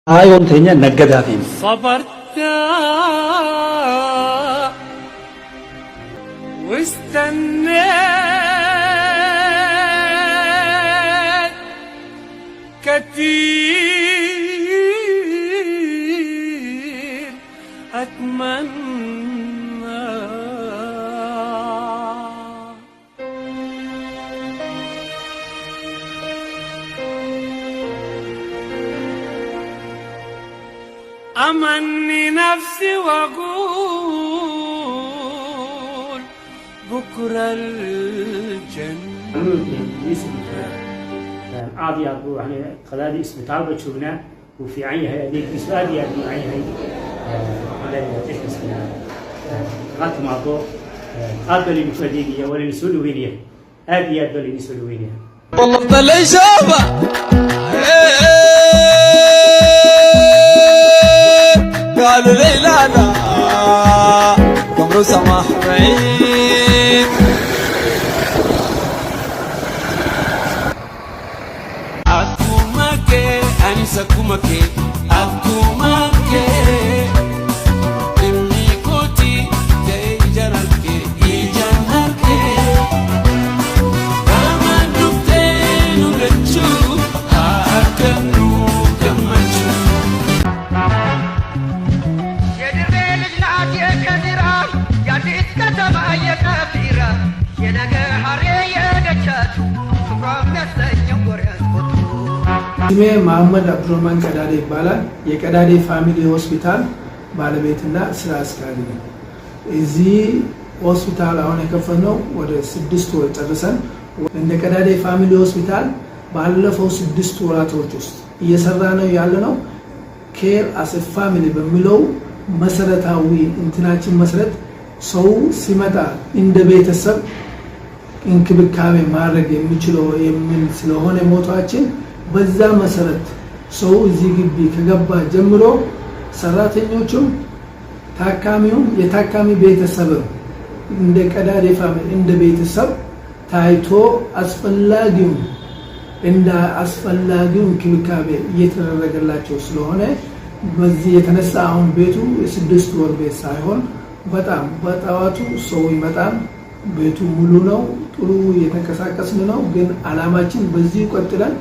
አዮንተኛ ነገዳፊ صبرت واستنيت كتير أتمنى أمني نفسي وأقول بكرة الجنة. اسم عادي أبو يعني قلادي اسم تعبت شبنا وفي عينها هذيك سؤال يا ابن عينها على تحسنا غات معطو قابل المفدية ولا نسول وينيا هذه يدل نسول وينيا والله طلع شابة قالوا لي لا لا قمرو سماح بعيد أكومك أنسى كومك أكومك إمي كوتي جاي جرالك يجنالك كما نفتين ونشوف أكنو كمشو ስሜ መሐመድ አብዱራህማን ቀዳዴ ይባላል። የቀዳዴ ፋሚሊ ሆስፒታል ባለቤትና ስራ አስኪያጅ ነኝ። እዚህ ሆስፒታል አሁን የከፈትነው ወደ 6 ወር ጨርሰን እንደ ቀዳዴ ፋሚሊ ሆስፒታል ባለፈው 6 ወራቶች ውስጥ እየሰራ ነው ያለነው ኬር አስ ፋሚሊ በሚለው መሰረታዊ እንትናችን መሰረት ሰው ሲመጣ እንደ ቤተሰብ እንክብካቤ ማድረግ የሚችለው የሚል ስለሆነ ሞቷችን በዛ መሰረት ሰው እዚህ ግቢ ከገባ ጀምሮ ሰራተኞቹም ታካሚውም የታካሚ ቤተሰብ እንደ ቀዳዴ ፋሚሊ እንደ ቤተሰብ ታይቶ አስፈላጊው እንክብካቤ እየተደረገላቸው ስለሆነ በዚህ የተነሳ አሁን ቤቱ የ6 ወር ቤት ሳይሆን በጣም በጣዋቱ ሰው ይመጣል። ቤቱ ሙሉ ነው። ጥሩ እየተንቀሳቀስን ነው። ግን አላማችን በዚህ ቀጥለን